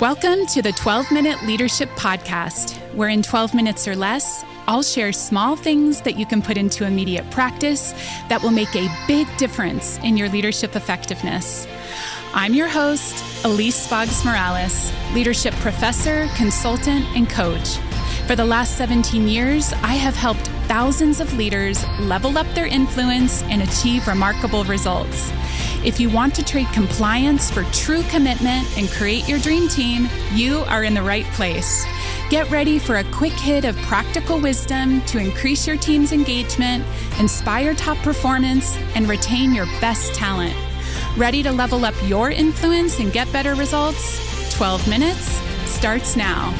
Welcome to the 12-Minute Leadership Podcast, where in 12 minutes or less, I'll share small things that you can put into immediate practice that will make a big difference in your leadership effectiveness. I'm your host, Elise Morales, leadership professor, consultant, and coach. For the last 17 years, I have helped thousands of leaders level up their influence and achieve remarkable results. If you want to trade compliance for true commitment and create your dream team, you are in the right place. Get ready for a quick hit of practical wisdom to increase your team's engagement, inspire top performance, and retain your best talent. Ready to level up your influence and get better results? 12 minutes starts now.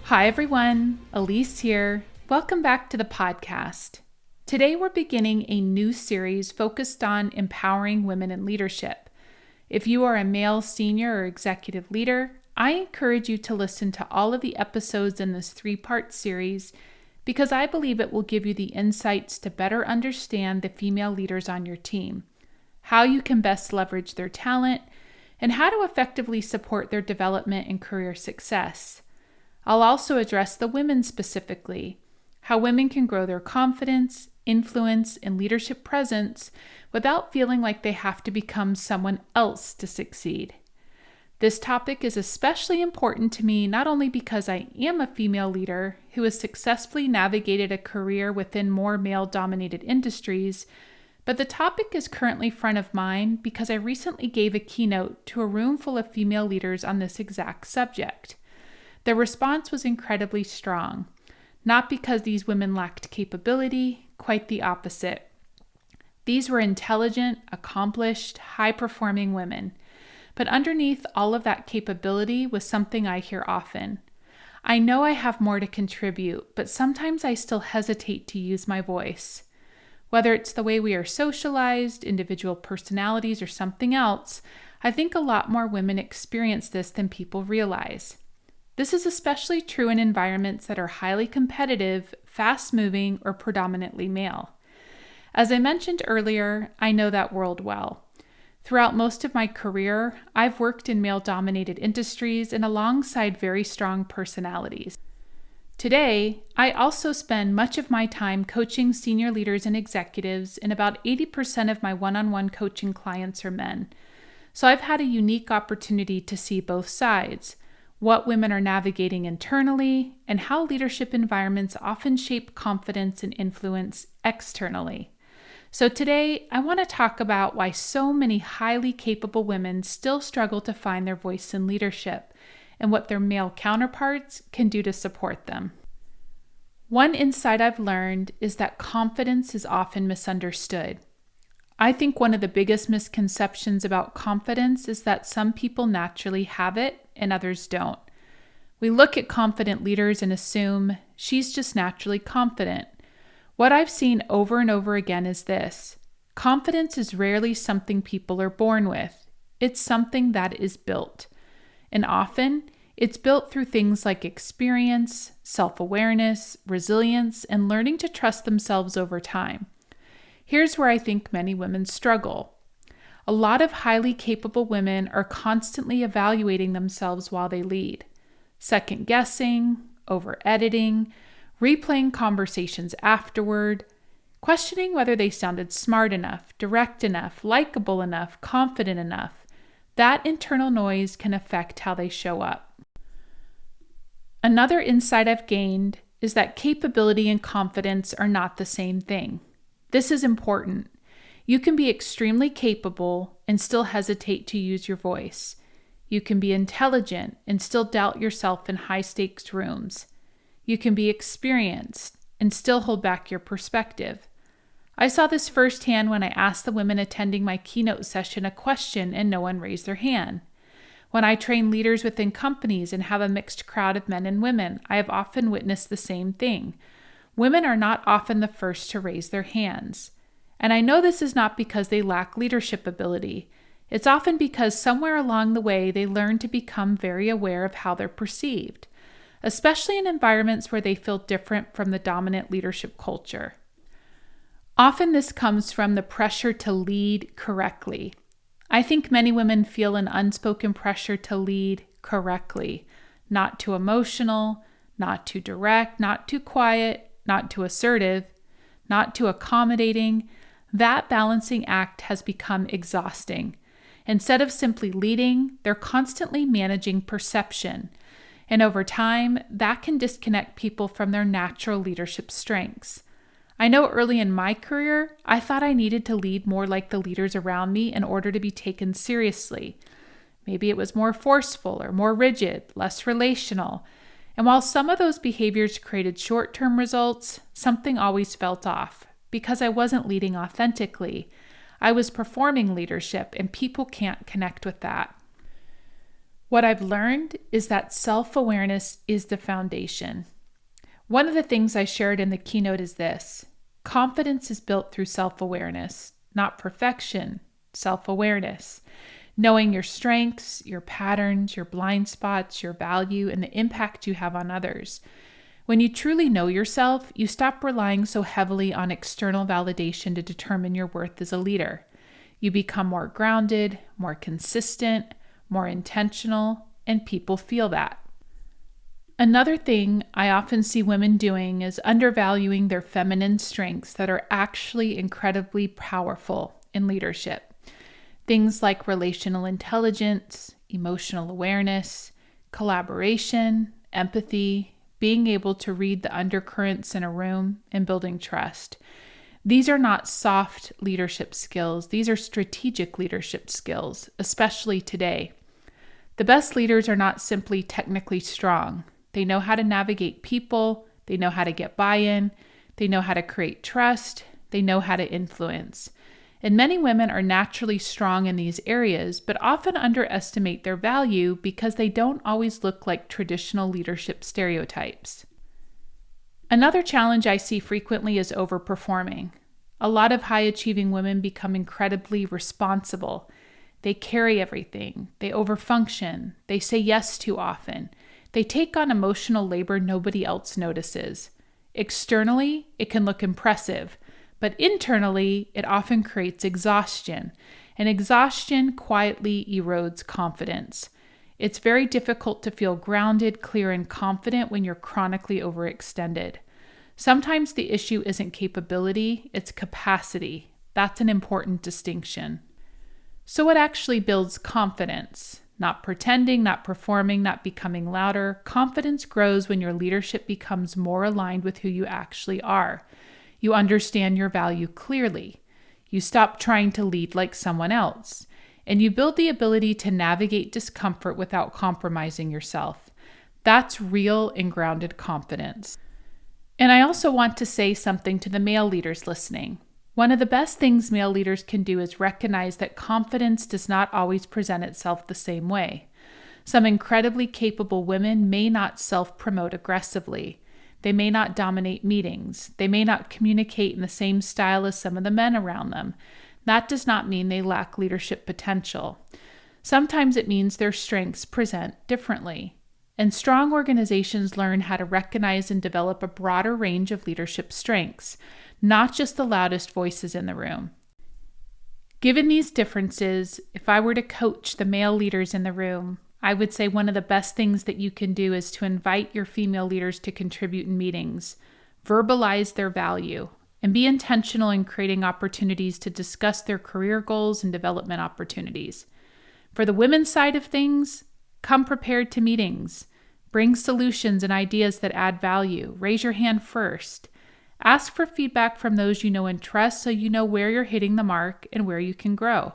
Hi everyone, Elise here. Welcome back to the podcast. Today we're beginning a new series focused on empowering women in leadership. If you are a male senior or executive leader, I encourage you to listen to all of the episodes in this 3-part series because I believe it will give you the insights to better understand the female leaders on your team, how you can best leverage their talent, and how to effectively support their development and career success. I'll also address the women specifically, how women can grow their confidence, influence, and leadership presence without feeling like they have to become someone else to succeed. This topic is especially important to me not only because I am a female leader who has successfully navigated a career within more male-dominated industries, but the topic is currently front of mind because I recently gave a keynote to a room full of female leaders on this exact subject. Their response was incredibly strong, not because these women lacked capability, quite the opposite. These were intelligent, accomplished, high-performing women. But underneath all of that capability was something I hear often. I know I have more to contribute, but sometimes I still hesitate to use my voice. Whether it's the way we are socialized, individual personalities, or something else, I think a lot more women experience this than people realize. This is especially true in environments that are highly competitive, fast-moving, or predominantly male. As I mentioned earlier, I know that world well. Throughout most of my career, I've worked in male-dominated industries and alongside very strong personalities. Today, I also spend much of my time coaching senior leaders and executives, and about 80% of my one-on-one coaching clients are men. So I've had a unique opportunity to see both sides, what women are navigating internally, and how leadership environments often shape confidence and influence externally. So today, I want to talk about why so many highly capable women still struggle to find their voice in leadership and what their male counterparts can do to support them. One insight I've learned is that confidence is often misunderstood. I think one of the biggest misconceptions about confidence is that some people naturally have it and others don't. We look at confident leaders and assume she's just naturally confident. What I've seen over and over again is this: confidence is rarely something people are born with. It's something that is built. And often, it's built through things like experience, self-awareness, resilience, and learning to trust themselves over time. Here's where I think many women struggle. A lot of highly capable women are constantly evaluating themselves while they lead, second-guessing, over-editing, replaying conversations afterward, questioning whether they sounded smart enough, direct enough, likable enough, confident enough. That internal noise can affect how they show up. Another insight I've gained is that capability and confidence are not the same thing. This is important. You can be extremely capable and still hesitate to use your voice. You can be intelligent and still doubt yourself in high-stakes rooms. You can be experienced and still hold back your perspective. I saw this firsthand when I asked the women attending my keynote session a question and no one raised their hand. When I train leaders within companies and have a mixed crowd of men and women, I have often witnessed the same thing. Women are not often the first to raise their hands. And I know this is not because they lack leadership ability. It's often because somewhere along the way they learn to become very aware of how they're perceived, especially in environments where they feel different from the dominant leadership culture. Often this comes from the pressure to lead correctly. I think many women feel an unspoken pressure to lead correctly, not too emotional, not too direct, not too quiet, not too assertive, not too accommodating. That balancing act has become exhausting. Instead of simply leading, they're constantly managing perception. And over time, that can disconnect people from their natural leadership strengths. I know early in my career, I thought I needed to lead more like the leaders around me in order to be taken seriously. Maybe it was more forceful or more rigid, less relational. And while some of those behaviors created short-term results, something always felt off because I wasn't leading authentically. I was performing leadership, and people can't connect with that. What I've learned is that self-awareness is the foundation. One of the things I shared in the keynote is this: confidence is built through self-awareness, not perfection, self-awareness. Knowing your strengths, your patterns, your blind spots, your value, and the impact you have on others. When you truly know yourself, you stop relying so heavily on external validation to determine your worth as a leader. You become more grounded, more consistent, more intentional, and people feel that. Another thing I often see women doing is undervaluing their feminine strengths that are actually incredibly powerful in leadership. Things like relational intelligence, emotional awareness, collaboration, empathy, being able to read the undercurrents in a room, and building trust. These are not soft leadership skills. These are strategic leadership skills, especially today. The best leaders are not simply technically strong. They know how to navigate people. They know how to get buy-in. They know how to create trust. They know how to influence. And many women are naturally strong in these areas, but often underestimate their value because they don't always look like traditional leadership stereotypes. Another challenge I see frequently is overperforming. A lot of high-achieving women become incredibly responsible. They carry everything. They overfunction. They say yes too often. They take on emotional labor nobody else notices. Externally, it can look impressive, but internally, it often creates exhaustion, and exhaustion quietly erodes confidence. It's very difficult to feel grounded, clear, and confident when you're chronically overextended. Sometimes the issue isn't capability, it's capacity. That's an important distinction. So what actually builds confidence? Not pretending, not performing, not becoming louder. Confidence grows when your leadership becomes more aligned with who you actually are. You understand your value clearly. You stop trying to lead like someone else. And you build the ability to navigate discomfort without compromising yourself. That's real and grounded confidence. And I also want to say something to the male leaders listening. One of the best things male leaders can do is recognize that confidence does not always present itself the same way. Some incredibly capable women may not self-promote aggressively. They may not dominate meetings. They may not communicate in the same style as some of the men around them. That does not mean they lack leadership potential. Sometimes it means their strengths present differently. And strong organizations learn how to recognize and develop a broader range of leadership strengths, not just the loudest voices in the room. Given these differences, if I were to coach the male leaders in the room, I would say one of the best things that you can do is to invite your female leaders to contribute in meetings, verbalize their value, and be intentional in creating opportunities to discuss their career goals and development opportunities. For the women's side of things, come prepared to meetings. Bring solutions and ideas that add value. Raise your hand first. Ask for feedback from those you know and trust so you know where you're hitting the mark and where you can grow.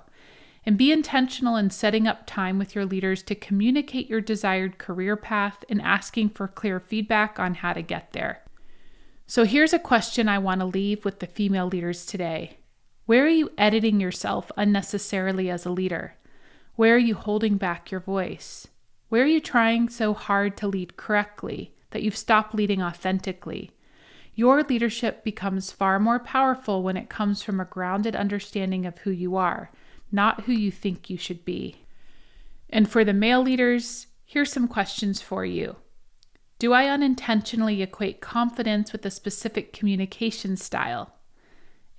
And be intentional in setting up time with your leaders to communicate your desired career path and asking for clear feedback on how to get there. So here's a question I want to leave with the female leaders today. Where are you editing yourself unnecessarily as a leader? Where are you holding back your voice? Where are you trying so hard to lead correctly that you've stopped leading authentically? Your leadership becomes far more powerful when it comes from a grounded understanding of who you are, not who you think you should be. And for the male leaders, here's some questions for you. Do I unintentionally equate confidence with a specific communication style?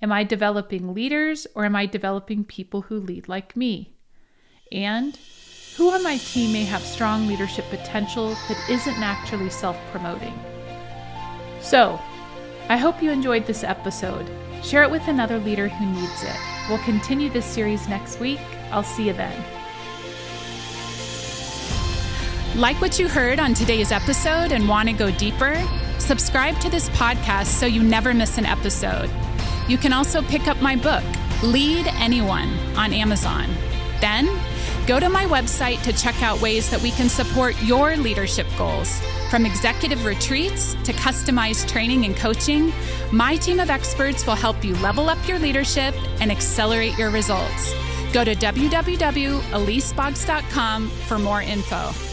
Am I developing leaders or am I developing people who lead like me? And who on my team may have strong leadership potential that isn't naturally self-promoting? So, I hope you enjoyed this episode. Share it with another leader who needs it. We'll continue this series next week. I'll see you then. Like what you heard on today's episode and want to go deeper? Subscribe to this podcast so you never miss an episode. You can also pick up my book, Lead Anyone, on Amazon. Then, go to my website to check out ways that we can support your leadership goals. From executive retreats to customized training and coaching, my team of experts will help you level up your leadership and accelerate your results. Go to www.eliseboggs.com for more info.